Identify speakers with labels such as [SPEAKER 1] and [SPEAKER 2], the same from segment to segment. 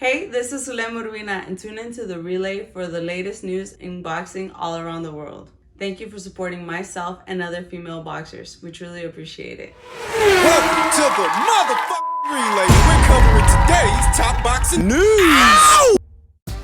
[SPEAKER 1] Hey, this is Zulem Urbina, and tune into the relay for the latest news in boxing all around the world. Thank you for supporting myself and other female boxers. We truly appreciate it.
[SPEAKER 2] Welcome to the motherfucking relay. We're covering today's top boxing news. Ow!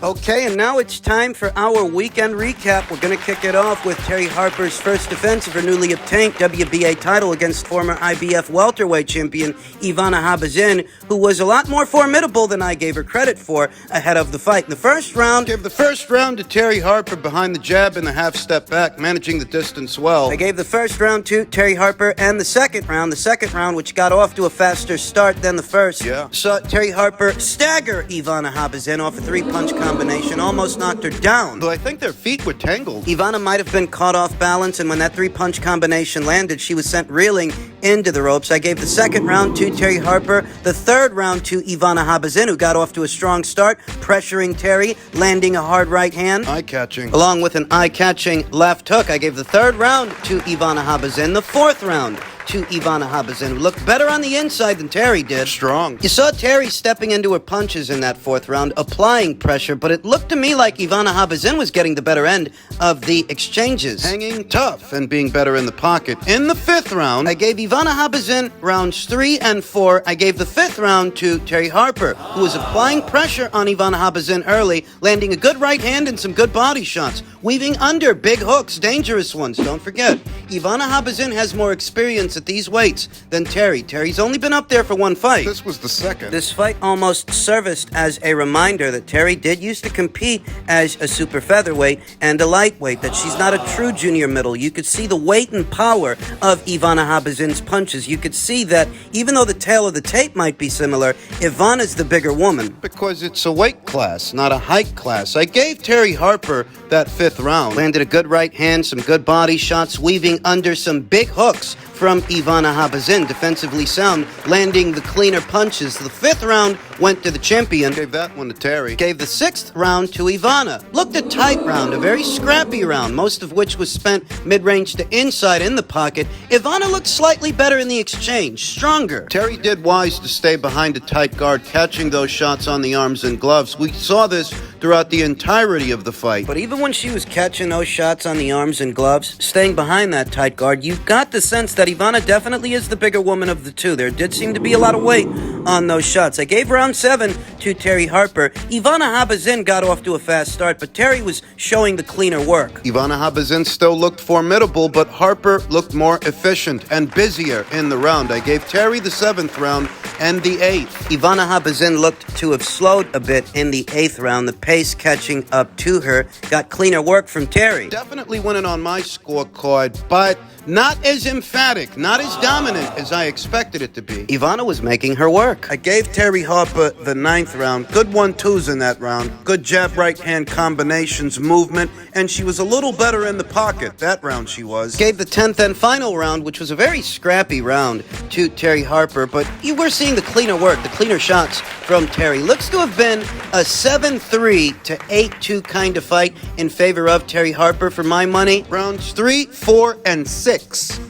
[SPEAKER 3] Okay, and now it's time for our weekend recap. We're going to kick it off with Terry Harper's first defense of her newly obtained WBA title against former IBF welterweight champion Ivana Habazin, who was a lot more formidable than I gave her credit for ahead of the fight. In the first round,
[SPEAKER 4] Gave the first round to Terry Harper behind the jab and the half step back, managing the distance well.
[SPEAKER 3] I gave the first round to Terry Harper, and the second round, which got off to a faster start than the first, saw Terry Harper stagger Ivana Habazin off a three-punch combination, almost knocked her down.
[SPEAKER 4] Though I think their feet were tangled.
[SPEAKER 3] Ivana might have been caught off balance, and when that three-punch combination landed, she was sent reeling into the ropes. I gave the second round to Terry Harper, the third round to Ivana Habazin, who got off to a strong start, pressuring Terry, landing a hard right hand.
[SPEAKER 4] Eye-catching.
[SPEAKER 3] Along with an eye-catching left hook. I gave the third round to Ivana Habazin, the fourth round to Ivana Habazin, who looked better on the inside than Terry did.
[SPEAKER 4] Strong.
[SPEAKER 3] You saw Terry stepping into her punches in that fourth round, applying pressure, but it looked to me like Ivana Habazin was getting the better end of the exchanges.
[SPEAKER 4] Hanging tough and being better in the pocket. In the fifth round,
[SPEAKER 3] I gave Ivana Habazin rounds 3 and 4. I gave the fifth round to Terry Harper, who was applying pressure on Ivana Habazin early, landing a good right hand and some good body shots, weaving under big hooks, dangerous ones. Don't forget, Ivana Habazin has more experience at these weights than Terry. Terry's only been up there for one fight.
[SPEAKER 4] this was the second.
[SPEAKER 3] This fight almost serviced as a reminder that Terry did used to compete as a super featherweight and a lightweight, that she's not a true junior middle. You could see the weight and power of Ivana Habazin's punches. You could see that even though the tail of the tape might be similar, Ivana's the bigger woman.
[SPEAKER 4] Because it's a weight class, not a height class. I gave Terry Harper that fifth round.
[SPEAKER 3] Landed a good right hand, some good body shots, weaving under some big hooks from Ivana Habazin, defensively sound, landing the cleaner punches. The fifth round went to the champion.
[SPEAKER 4] Gave that one to Terry.
[SPEAKER 3] Gave the sixth round to Ivana. Looked a tight round, a very scrappy round, most of which was spent mid-range to inside in the pocket. Ivana looked slightly better in the exchange, stronger.
[SPEAKER 4] Terry did wise to stay behind a tight guard, catching those shots on the arms and gloves. We saw this throughout the entirety of the fight.
[SPEAKER 3] But even when she was catching those shots on the arms and gloves, staying behind that tight guard, you got the sense that Ivana definitely is the bigger woman of the two. There did seem to be a lot of weight on those shots. I gave round 7 to Terry Harper. Ivana Habazin got off to a fast start, but Terry was showing the cleaner work.
[SPEAKER 4] Ivana Habazin still looked formidable, but Harper looked more efficient and busier in the round. I gave Terry the 7th round and the 8th.
[SPEAKER 3] Ivana Habazin looked to have slowed a bit in the 8th round, the pace catching up to her. Got cleaner work from Terry.
[SPEAKER 4] Definitely winning on my scorecard, but not as emphatic, not as dominant as I expected it to be.
[SPEAKER 3] Ivana was making her work.
[SPEAKER 4] I gave Terry Harper the 9th round. Good 1-2s in that round. Good jab right hand combinations, movement, and she was a little better in the pocket. That round she was.
[SPEAKER 3] Gave the 10th and final round, which was a very scrappy round, to Terry Harper, but you were seeing the cleaner work, the cleaner shots from Terry. Looks to have been a 7-3 to 8-2 kind of fight in favor of Terry Harper for my money.
[SPEAKER 4] Rounds 3, 4, and 6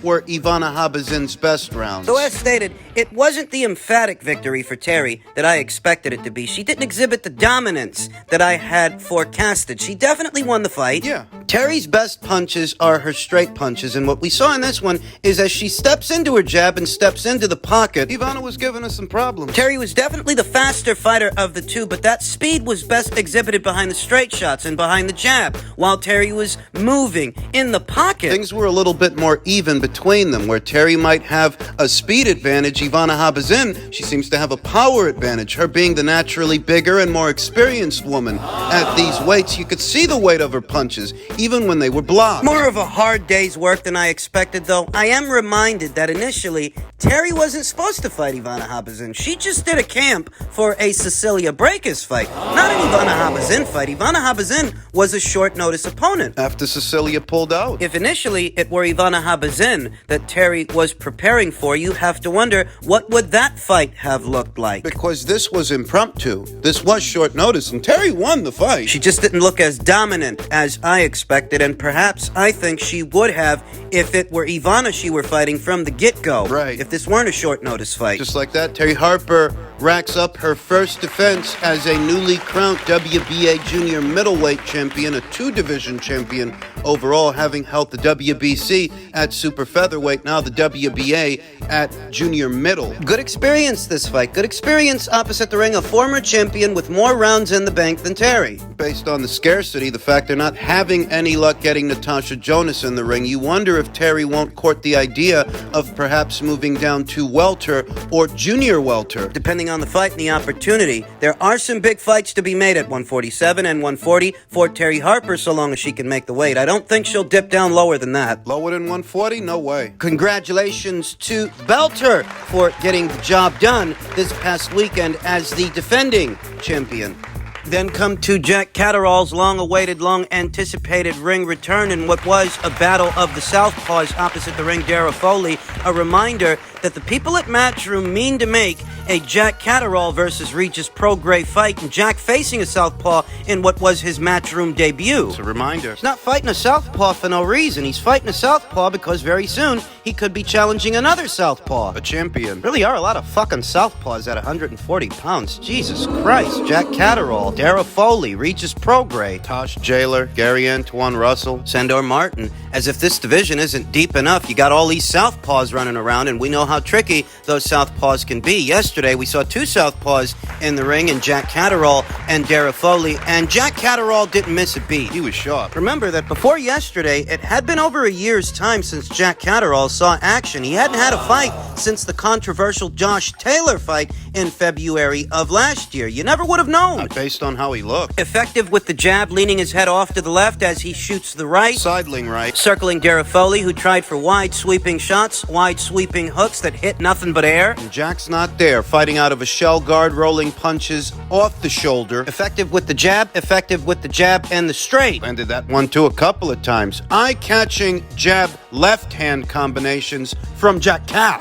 [SPEAKER 4] were Ivana Habazin's best rounds.
[SPEAKER 3] So as stated, it wasn't the emphatic victory for Terry that I expected it to be. She didn't exhibit the dominance that I had forecasted. She definitely won the fight.
[SPEAKER 4] Yeah.
[SPEAKER 3] Terry's best punches are her straight punches, and what we saw in this one is as she steps into her jab and steps into the pocket,
[SPEAKER 4] Ivana was giving us some problems.
[SPEAKER 3] Terry was definitely the faster fighter of the two, but that speed was best exhibited behind the straight shots and behind the jab, while Terry was moving in the pocket.
[SPEAKER 4] Things were a little bit more even between them, where Terry might have a speed advantage. Ivana Habazin, she seems to have a power advantage, her being the naturally bigger and more experienced woman. At these weights, you could see the weight of her punches, even when they were blocked.
[SPEAKER 3] More of a hard day's work than I expected, though. I am reminded that initially, Terry wasn't supposed to fight Ivana Habazin. She just did a camp for a Cecilia Breakers fight, not an Ivana Habazin fight. Ivana Habazin was a short notice opponent.
[SPEAKER 4] After Cecilia pulled out.
[SPEAKER 3] If initially it were Ivana Habazin that Terry was preparing for, you have to wonder, what would that fight have looked like?
[SPEAKER 4] Because this was impromptu. This was short notice, and Terry won the fight.
[SPEAKER 3] She just didn't look as dominant as I expected. expected, and perhaps I think she would have if it were Ivana she were fighting from the get-go.
[SPEAKER 4] Right.
[SPEAKER 3] If this weren't a short notice fight.
[SPEAKER 4] Just like that, Terry Harper racks up her first defense as a newly crowned WBA junior middleweight champion, a 2-division champion overall, having held the WBC at super featherweight, now the WBA at junior middle.
[SPEAKER 3] Good experience this fight. Good experience opposite the ring, a former champion with more rounds in the bank than Terry.
[SPEAKER 4] Based on the scarcity, the fact they're not having any luck getting Natasha Jonas in the ring, you wonder if Terry won't court the idea of perhaps moving down to welter or junior welter.
[SPEAKER 3] Depending on the fight and the opportunity, there are some big fights to be made at 147 and 140 for Terry Harper, so long as she can make the weight. I don't think she'll dip down lower than that.
[SPEAKER 4] Lower than 140? No way.
[SPEAKER 3] Congratulations to Belter for getting the job done this past weekend as the defending champion. Then come to Jack Catterall's long-awaited, long-anticipated ring return in what was a battle of the Southpaws opposite the ring, Darragh Foley. A reminder that the people at Matchroom mean to make a Jack Catterall versus Regis Prograis fight, and Jack facing a Southpaw in what was his Matchroom debut.
[SPEAKER 4] It's a reminder.
[SPEAKER 3] He's not fighting a Southpaw for no reason. He's fighting a Southpaw because very soon he could be challenging another Southpaw.
[SPEAKER 4] A champion.
[SPEAKER 3] Really are a lot of fucking Southpaws at 140 pounds. Jesus Christ. Jack Catterall, Darragh Foley, Regis Prograis,
[SPEAKER 4] Tosh Jailer, Gary Antoine Russell,
[SPEAKER 3] Sandor Martin. As if this division isn't deep enough, you got all these Southpaws running around, and we know how tricky those Southpaws can be. Yesterday, we saw 2 Southpaws in the ring, in Jack Catterall and Darragh Foley, and Jack Catterall didn't miss a beat.
[SPEAKER 4] he was sharp.
[SPEAKER 3] Remember that before yesterday, it had been over a year's time since Jack Catterall saw action. He hadn't had a fight since the controversial Josh Taylor fight in February of last year. You never would have known.
[SPEAKER 4] Not based on how he looked.
[SPEAKER 3] Effective with the jab, leaning his head off to the left as he shoots the right.
[SPEAKER 4] Sidling right.
[SPEAKER 3] Circling Darragh Foley, who tried for wide sweeping shots, wide sweeping hooks that hit nothing but air.
[SPEAKER 4] And Jack's not there, fighting out of a shell guard, rolling punches off the shoulder.
[SPEAKER 3] Effective with the jab, and the straight.
[SPEAKER 4] Landed that one too a couple of times. Eye-catching jab left-hand combinations from Jackcat.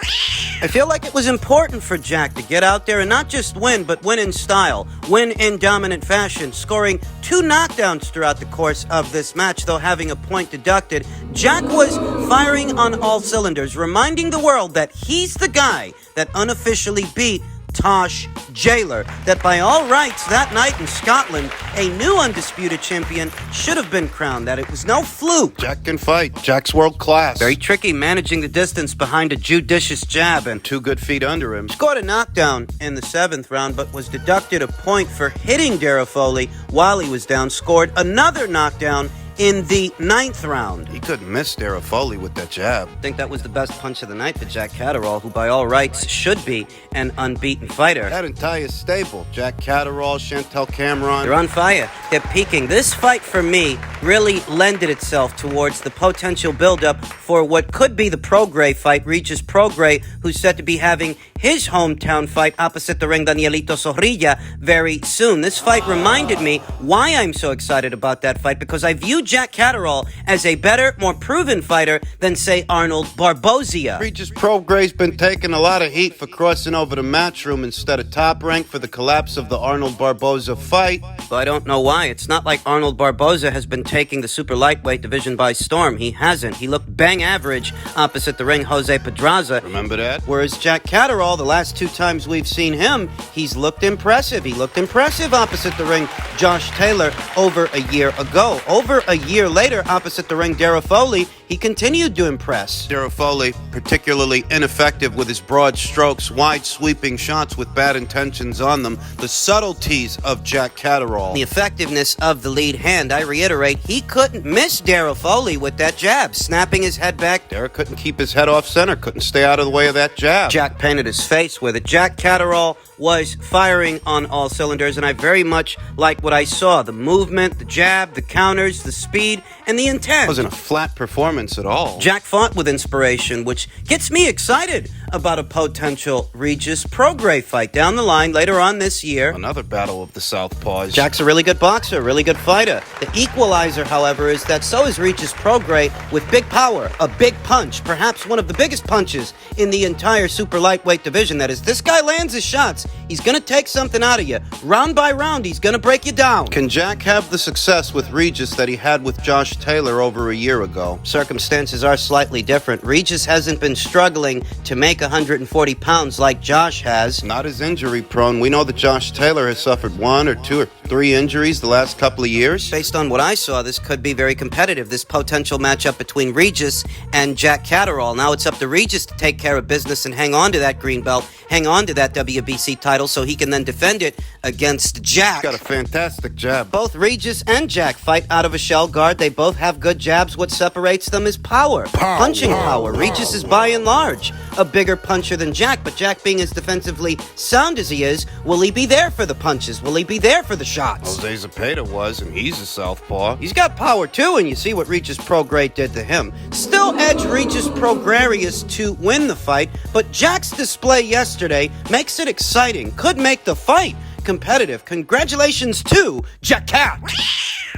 [SPEAKER 3] I feel like it was important for Jack to get out there and not just win, but win in style, win in dominant fashion, scoring 2 knockdowns throughout the course of this match, though having a point deducted. Jack was firing on all cylinders, reminding the world that he's the guy that unofficially beat Tosh Jailer, that by all rights that night in Scotland, a new undisputed champion should have been crowned, that it was no fluke.
[SPEAKER 4] Jack can fight. Jack's world class.
[SPEAKER 3] Very tricky managing the distance behind a judicious jab, and
[SPEAKER 4] 2 good feet under him.
[SPEAKER 3] scored a knockdown in the 7th round, but was deducted a point for hitting Darragh Foley while he was down. Scored another knockdown in the 9th round.
[SPEAKER 4] He couldn't miss Darragh Foley with that jab.
[SPEAKER 3] I think that was the best punch of the night for Jack Catterall, who by all rights should be an unbeaten fighter.
[SPEAKER 4] That entire stable, Jack Catterall, Chantel Cameron.
[SPEAKER 3] They're on fire. They're peaking. This fight, for me, really lended itself towards the potential buildup for what could be the Prograis fight. Regis Prograis, who's set to be having his hometown fight opposite the ring, Danielito Zorrilla, very soon. This fight reminded me why I'm so excited about that fight, because I view Jack Catterall as a better, more proven fighter than, say, Arnold Barboza.
[SPEAKER 4] Regis Prograis's been taking a lot of heat for crossing over to Matchroom instead of Top Rank for the collapse of the Arnold Barboza fight.
[SPEAKER 3] But I don't know why. It's not like Arnold Barboza has been taking the super lightweight division by storm. He hasn't. He looked bang average opposite the ring, Jose Pedraza.
[SPEAKER 4] Remember that?
[SPEAKER 3] Whereas Jack Catterall, the last 2 times we've seen him, he's looked impressive. He looked impressive opposite the ring, Josh Taylor, over a year ago. Over a year later, opposite the ring, Darragh Foley, he continued to impress.
[SPEAKER 4] Darragh Foley, particularly ineffective with his broad strokes, wide sweeping shots with bad intentions on them, the subtleties of Jack Catterall.
[SPEAKER 3] The effectiveness of the lead hand, I reiterate, he couldn't miss Darragh Foley with that jab, snapping his head back.
[SPEAKER 4] Darragh couldn't keep his head off center, couldn't stay out of the way of that jab.
[SPEAKER 3] Jack painted his face with it. Jack Catterall was firing on all cylinders, and I very much like what I saw. The movement, the jab, the counters, the speed, and the intent.
[SPEAKER 4] It wasn't a flat performance at all.
[SPEAKER 3] Jack fought with inspiration, which gets me excited about a potential Regis Prograis fight down the line later on this year.
[SPEAKER 4] Another battle of the Southpaws.
[SPEAKER 3] Jack's a really good boxer, really good fighter. The equalizer, however, is that so is Regis Prograis with big power, a big punch, perhaps one of the biggest punches in the entire super lightweight division. That is, this guy lands his shots, he's gonna take something out of you. Round by round, he's gonna break you down.
[SPEAKER 4] Can Jack have the success with Regis that he had with Josh Taylor over a year ago?
[SPEAKER 3] Circumstances are slightly different. Regis hasn't been struggling to make 140 pounds like Josh has.
[SPEAKER 4] Not as injury prone. We know that Josh Taylor has suffered 1 or 2 or 3 injuries the last couple of years.
[SPEAKER 3] Based on what I saw, this could be very competitive, this potential matchup between Regis and Jack Catterall. Now it's up to Regis to take care of business and hang on to that green belt, hang on to that WBC title so he can then defend it against Jack.
[SPEAKER 4] He's got a fantastic jab.
[SPEAKER 3] Both Regis and Jack fight out of a shell guard. They both have good jabs. What separates them is power. Punching power. Regis is by and large a bigger puncher than Jack, but Jack being as defensively sound as he is, will he be there for the punches? Will he be there for the shots?
[SPEAKER 4] Jose Zepeda was, and he's a southpaw.
[SPEAKER 3] He's got power too, and you see what Regis Prograis did to him. Still edge Regis Prograis to win the fight, but Jack's display yesterday makes it exciting. Could make the fight competitive. Congratulations to Jackcat.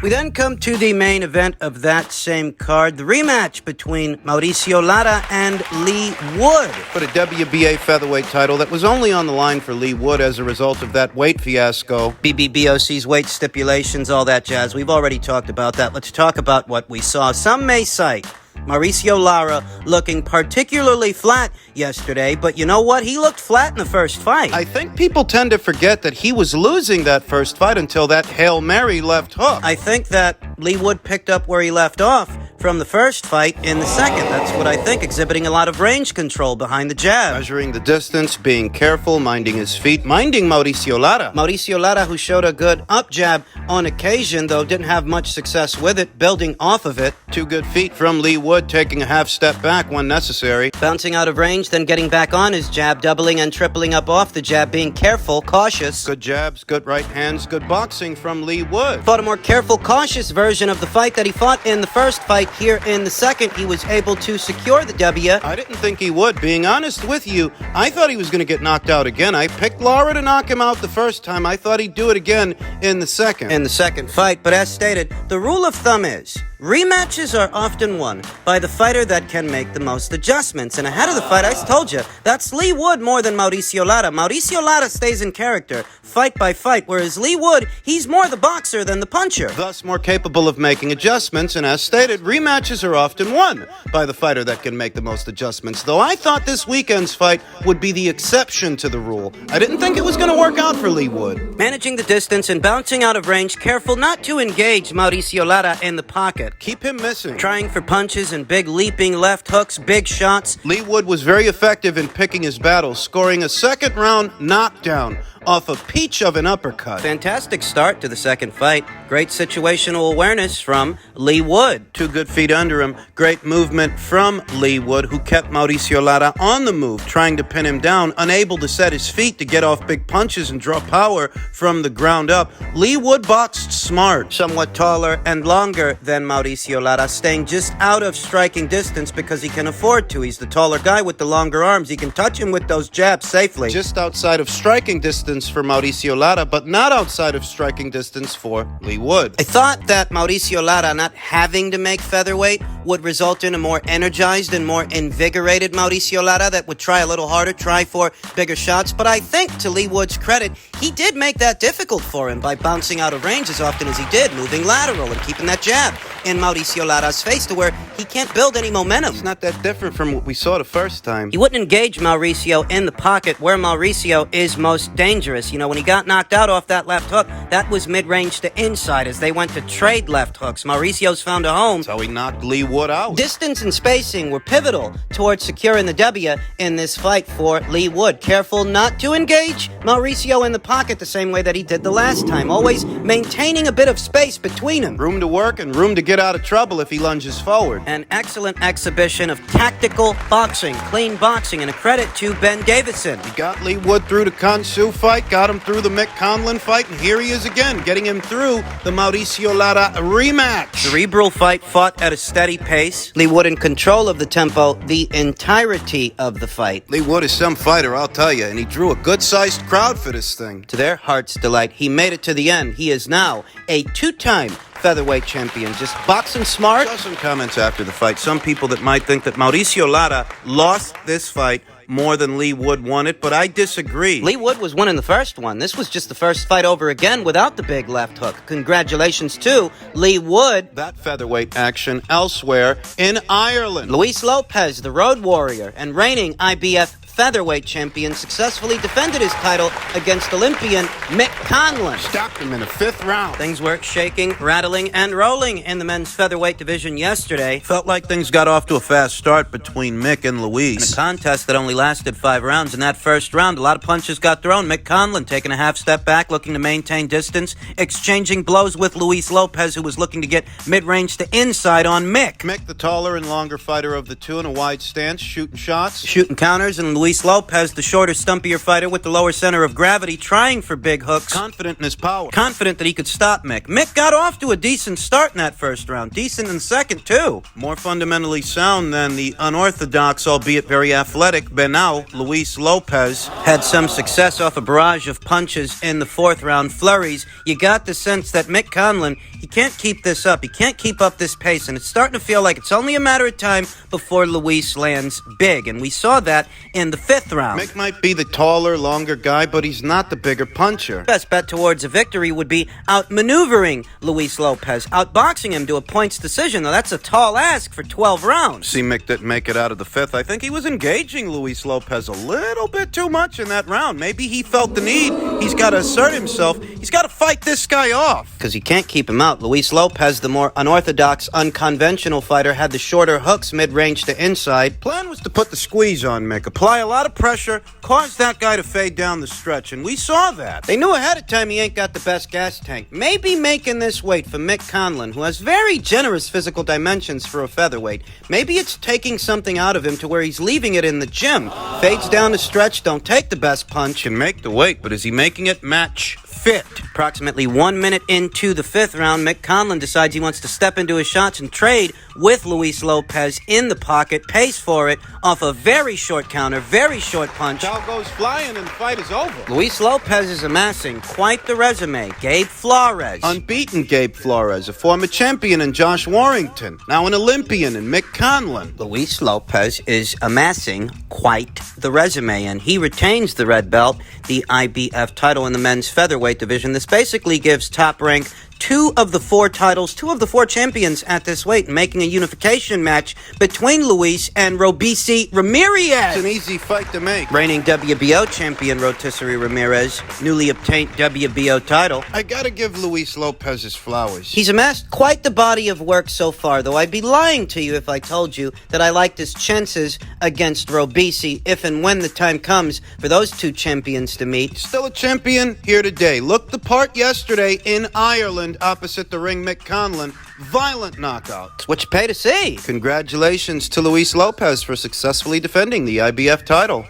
[SPEAKER 3] We then come to the main event of that same card, the rematch between Mauricio Lara and Lee Wood.
[SPEAKER 4] For the WBA featherweight title that was only on the line for Lee Wood as a result of that weight fiasco.
[SPEAKER 3] BBBOC's weight stipulations, all that jazz. We've already talked about that. Let's talk about what we saw. Some may cite Mauricio Lara looking particularly flat yesterday, but you know what? He looked flat in the first fight.
[SPEAKER 4] I think people tend to forget that he was losing that first fight until that Hail Mary left hook.
[SPEAKER 3] I think that Lee Wood picked up where he left off from the first fight in the second. That's what I think, exhibiting a lot of range control behind the jab.
[SPEAKER 4] Measuring the distance, being careful, minding his feet, minding Mauricio Lara.
[SPEAKER 3] Mauricio Lara, who showed a good up jab on occasion, though didn't have much success with it, building off of it.
[SPEAKER 4] 2 good feet from Lee Wood, taking a half step back when necessary.
[SPEAKER 3] Bouncing out of range, then getting back on his jab, doubling and tripling up off the jab, being careful, cautious.
[SPEAKER 4] Good jabs, good right hands, good boxing from Lee Wood.
[SPEAKER 3] Fought a more careful, cautious version of the fight that he fought in the first fight. Here in the second, he was able to secure the W.
[SPEAKER 4] I didn't think he would. Being honest with you, I thought he was going to get knocked out again. I picked Lara to knock him out the first time. I thought he'd do it again in the second.
[SPEAKER 3] In the second fight, but as stated, the rule of thumb is rematches are often won by the fighter that can make the most adjustments. And ahead of the fight, I told you, that's Lee Wood more than Mauricio Lara. Mauricio Lara stays in character, fight by fight, whereas Lee Wood, he's more the boxer than the puncher.
[SPEAKER 4] Thus more capable of making adjustments, and as stated, rematches are often won by the fighter that can make the most adjustments. Though I thought this weekend's fight would be the exception to the rule. I didn't think it was going to work out for Lee Wood.
[SPEAKER 3] Managing the distance and bouncing out of range, careful not to engage Mauricio Lara in the pocket.
[SPEAKER 4] Keep him missing.
[SPEAKER 3] Trying for punches and big leaping left hooks, big shots.
[SPEAKER 4] Lee Wood was very effective in picking his battles, scoring a second round knockdown off a peach of an uppercut.
[SPEAKER 3] Fantastic start to the second fight. Great situational awareness from Lee Wood.
[SPEAKER 4] 2 good feet under him. Great movement from Lee Wood, who kept Mauricio Lara on the move, trying to pin him down, unable to set his feet to get off big punches and draw power from the ground up. Lee Wood boxed smart.
[SPEAKER 3] Somewhat taller and longer than Mauricio Lara, staying just out of striking distance because he can afford to. He's the taller guy with the longer arms. He can touch him with those jabs safely.
[SPEAKER 4] Just outside of striking distance for Mauricio Lara, but not outside of striking distance for Lee Wood.
[SPEAKER 3] I thought that Mauricio Lara not having to make featherweight would result in a more energized and more invigorated Mauricio Lara that would try a little harder, try for bigger shots, but I think, to Lee Wood's credit, he did make that difficult for him by bouncing out of range as often as he did, moving lateral and keeping that jab in Mauricio Lara's face to where he can't build any momentum.
[SPEAKER 4] It's not that different from what we saw the first time.
[SPEAKER 3] He wouldn't engage Mauricio in the pocket where Mauricio is most dangerous. You know, when he got knocked out off that left hook, that was mid-range to inside as they went to trade left hooks. Mauricio's found a home.
[SPEAKER 4] That's how he knocked Lee Wood out.
[SPEAKER 3] Distance and spacing were pivotal towards securing the W in this fight for Lee Wood. Careful not to engage Mauricio in the pocket the same way that he did the last time. Always maintaining a bit of space between them.
[SPEAKER 4] Room to work and room to get get out of trouble if he lunges forward.
[SPEAKER 3] An excellent exhibition of tactical boxing, clean boxing, and a credit to Ben Davison.
[SPEAKER 4] He got Lee Wood through the Kansu fight, got him through the Mick Conlan fight, and here he is again, getting him through the Mauricio Lara rematch.
[SPEAKER 3] Cerebral fight fought at a steady pace. Lee Wood in control of the tempo the entirety of the fight.
[SPEAKER 4] Lee Wood is some fighter, I'll tell you, and he drew a good-sized crowd for this thing.
[SPEAKER 3] To their heart's delight, he made it to the end. He is now a two-time featherweight champion. Just boxing smart.
[SPEAKER 4] I saw some comments after the fight. Some people that might think that Mauricio Lara lost this fight more than Lee Wood won it, but I disagree.
[SPEAKER 3] Lee Wood was winning the first one. This was just the first fight over again without the big left hook. Congratulations to Lee Wood.
[SPEAKER 4] That featherweight action elsewhere in Ireland.
[SPEAKER 3] Luis Lopez, the Road Warrior and reigning IBF featherweight champion, successfully defended his title against Olympian Mick Conlan.
[SPEAKER 4] Stopped him in the 5th round.
[SPEAKER 3] Things were shaking, rattling, and rolling in the men's featherweight division yesterday.
[SPEAKER 4] Felt like things got off to a fast start between Mick and Luis.
[SPEAKER 3] In a contest that only lasted 5 rounds. In that first round, a lot of punches got thrown. Mick Conlan taking a half step back, looking to maintain distance, exchanging blows with Luis Lopez, who was looking to get mid-range to inside on Mick.
[SPEAKER 4] Mick, the taller and longer fighter of the two, in a wide stance, shooting shots.
[SPEAKER 3] Shooting counters, and Luis Lopez, the shorter, stumpier fighter with the lower center of gravity, trying for big hooks.
[SPEAKER 4] Confident in his power.
[SPEAKER 3] Confident that he could stop Mick. Mick got off to a decent start in that first round. Decent in second, too.
[SPEAKER 4] More fundamentally sound than the unorthodox, albeit very athletic, Benau, Luis Lopez.
[SPEAKER 3] Had some success off a barrage of punches in the 4th round flurries. You got the sense that Mick Conlan, he can't keep this up. He can't keep up this pace, and it's starting to feel like it's only a matter of time before Luis lands big, and we saw that in the 5th round.
[SPEAKER 4] Mick might be the taller, longer guy, but he's not the bigger puncher.
[SPEAKER 3] Best bet towards a victory would be outmaneuvering Luis Lopez, outboxing him to a points decision. Now, that's a tall ask for 12 rounds.
[SPEAKER 4] See, Mick didn't make it out of the 5th. I think he was engaging Luis Lopez a little bit too much in that round. Maybe he felt the need. He's got to assert himself. He's got to fight this guy off.
[SPEAKER 3] Because he can't keep him out. Luis Lopez, the more unorthodox, unconventional fighter, had the shorter hooks mid-range to inside.
[SPEAKER 4] Plan was to put the squeeze on Mick, apply a lot of pressure, cause that guy to fade down the stretch, and we saw that.
[SPEAKER 3] They knew ahead of time he ain't got the best gas tank. Maybe making this weight for Mick Conlan, who has very generous physical dimensions for a featherweight. Maybe it's taking something out of him to where he's leaving it in the gym. Fades down the stretch, don't take the best punch.
[SPEAKER 4] Can make the weight, but is he making it match fit?
[SPEAKER 3] Approximately 1 minute into the 5th round, Mick Conlan decides he wants to step into his shots and trade with Luis Lopez in the pocket, pays for it off a very short counter, very short punch.
[SPEAKER 4] Ball goes flying and the fight is over.
[SPEAKER 3] Luis Lopez is amassing quite the resume. Gabe Flores.
[SPEAKER 4] Unbeaten Gabe Flores, a former champion in Josh Warrington, now an Olympian in Mick Conlan.
[SPEAKER 3] Luis Lopez is amassing quite the resume, and he retains the red belt, the IBF title in the men's featherweight division. This basically gives Top Rank 2 of the 4 titles, 2 of the 4 champions at this weight, making a unification match between Luis and Robeisy Ramirez.
[SPEAKER 4] It's an easy fight to make.
[SPEAKER 3] Reigning WBO champion Rotisserie Ramirez, newly obtained WBO title.
[SPEAKER 4] I gotta give Luis Lopez his flowers.
[SPEAKER 3] He's amassed quite the body of work so far, though I'd be lying to you if I told you that I liked his chances against Robeisy if and when the time comes for those 2 champions to meet.
[SPEAKER 4] Still a champion here today. Looked the part yesterday in Ireland opposite the ring Mick Conlan. Violent knockout.
[SPEAKER 3] What you pay to see.
[SPEAKER 4] Congratulations to Luis Lopez for successfully defending the IBF title.